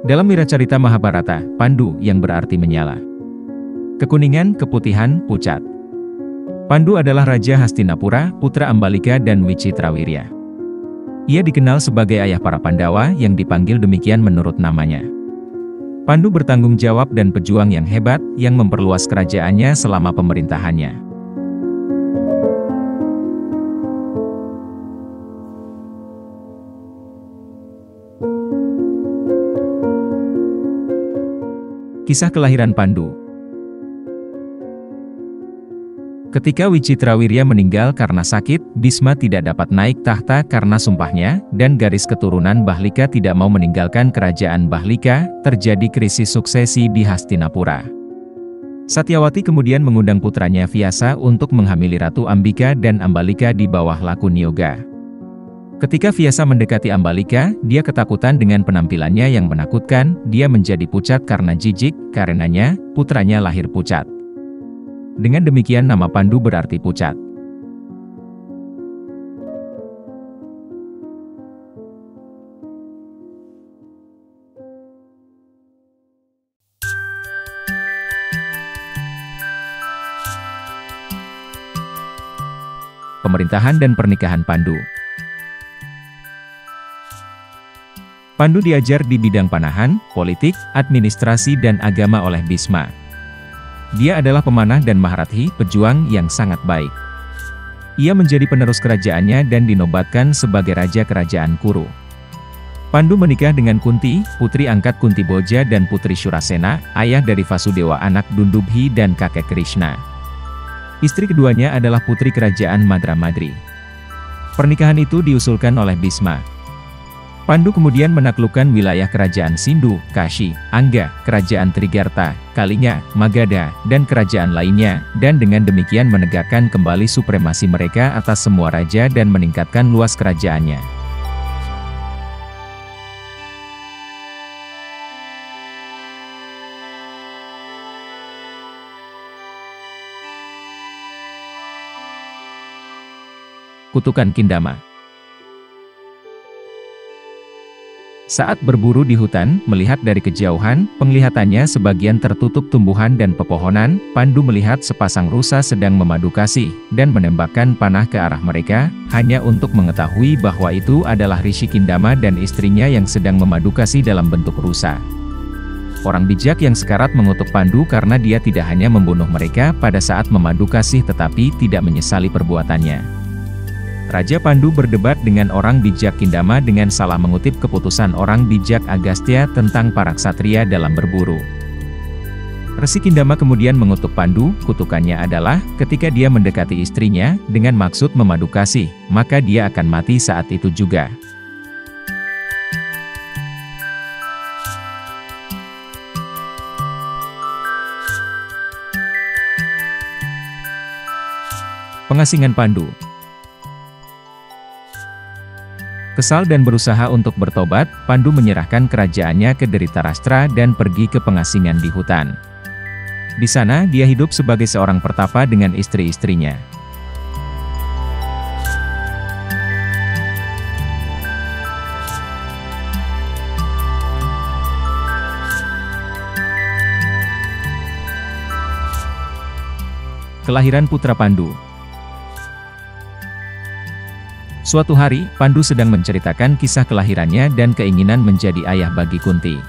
Dalam Wiracarita Mahabharata, Pandu yang berarti menyala. Kekuningan, keputihan, pucat. Pandu adalah Raja Hastinapura, putra Ambalika dan Wicitrawirya. Ia dikenal sebagai ayah para Pandawa yang dipanggil demikian menurut namanya. Pandu bertanggung jawab dan pejuang yang hebat, yang memperluas kerajaannya selama pemerintahannya. Kisah kelahiran Pandu. Ketika Wicitrawirya meninggal karena sakit, Bisma tidak dapat naik tahta karena sumpahnya, dan garis keturunan Bahlika tidak mau meninggalkan kerajaan Bahlika, terjadi krisis suksesi di Hastinapura. Satyawati kemudian mengundang putranya Vyasa untuk menghamili Ratu Ambika dan Ambalika di bawah Lakuniyoga. Ketika Vyasa mendekati Ambalika, dia ketakutan dengan penampilannya yang menakutkan, dia menjadi pucat karena jijik, karenanya, putranya lahir pucat. Dengan demikian nama Pandu berarti pucat. Pemerintahan dan pernikahan Pandu. Pandu diajar di bidang panahan, politik, administrasi dan agama oleh Bisma. Dia adalah pemanah dan maharathi, pejuang yang sangat baik. Ia menjadi penerus kerajaannya dan dinobatkan sebagai raja kerajaan Kuru. Pandu menikah dengan Kunti, putri angkat Kunti Boja dan putri Shurasena, ayah dari Vasudewa anak Dundubhi dan kakek Krishna. Istri keduanya adalah putri kerajaan Madramadri. Pernikahan itu diusulkan oleh Bisma. Pandu kemudian menaklukkan wilayah kerajaan Sindu, Kashi, Angga, kerajaan Trigarta, Kalinga, Magadha, dan kerajaan lainnya, dan dengan demikian menegakkan kembali supremasi mereka atas semua raja dan meningkatkan luas kerajaannya. Kutukan Kindama. Saat berburu di hutan, melihat dari kejauhan, penglihatannya sebagian tertutup tumbuhan dan pepohonan, Pandu melihat sepasang rusa sedang memadu kasih, dan menembakkan panah ke arah mereka, hanya untuk mengetahui bahwa itu adalah Rishi Kindama dan istrinya yang sedang memadu kasih dalam bentuk rusa. Orang bijak yang sekarat mengutuk Pandu karena dia tidak hanya membunuh mereka pada saat memadu kasih tetapi tidak menyesali perbuatannya. Raja Pandu berdebat dengan orang bijak Kindama dengan salah mengutip keputusan orang bijak Agastya tentang para ksatria dalam berburu. Resi Kindama kemudian mengutuk Pandu, kutukannya adalah, ketika dia mendekati istrinya, dengan maksud memadu kasih, maka dia akan mati saat itu juga. Pengasingan Pandu. Kesal dan berusaha untuk bertobat, Pandu menyerahkan kerajaannya ke Dhritarashtra dan pergi ke pengasingan di hutan. Di sana dia hidup sebagai seorang pertapa dengan istri-istrinya. Kelahiran putra Pandu. Suatu hari, Pandu sedang menceritakan kisah kelahirannya dan keinginan menjadi ayah bagi Kunti.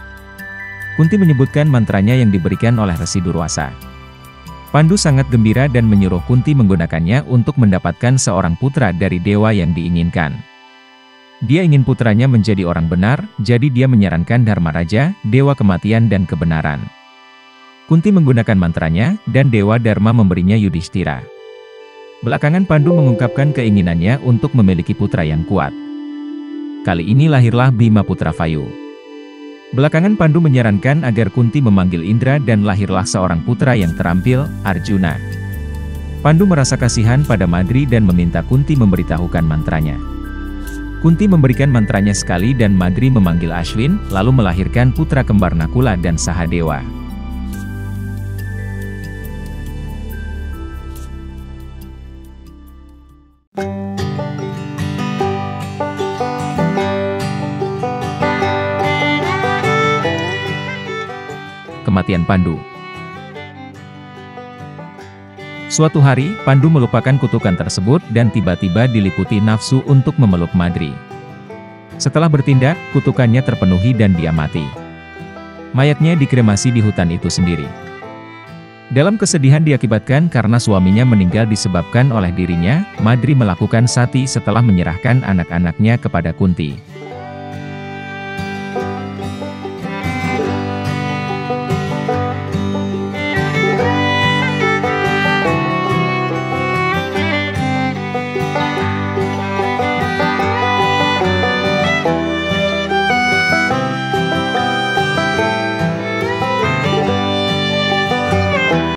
Kunti menyebutkan mantranya yang diberikan oleh Resi Durwasa. Pandu sangat gembira dan menyuruh Kunti menggunakannya untuk mendapatkan seorang putra dari dewa yang diinginkan. Dia ingin putranya menjadi orang benar, jadi dia menyarankan Dharmaraja, dewa kematian dan kebenaran. Kunti menggunakan mantranya, dan Dewa Dharma memberinya Yudhishthira. Belakangan Pandu mengungkapkan keinginannya untuk memiliki putra yang kuat. Kali ini lahirlah Bhima putra Vayu. Belakangan Pandu menyarankan agar Kunti memanggil Indra dan lahirlah seorang putra yang terampil, Arjuna. Pandu merasa kasihan pada Madri dan meminta Kunti memberitahukan mantranya. Kunti memberikan mantranya sekali dan Madri memanggil Ashwin, lalu melahirkan putra kembar Nakula dan Sahadewa. kematian Pandu. Suatu hari, Pandu melupakan kutukan tersebut dan tiba-tiba diliputi nafsu untuk memeluk Madri. Setelah bertindak, kutukannya terpenuhi dan dia mati. Mayatnya dikremasi di hutan itu sendiri. Dalam kesedihan diakibatkan karena suaminya meninggal disebabkan oleh dirinya, Madri melakukan sati setelah menyerahkan anak-anaknya kepada Kunti.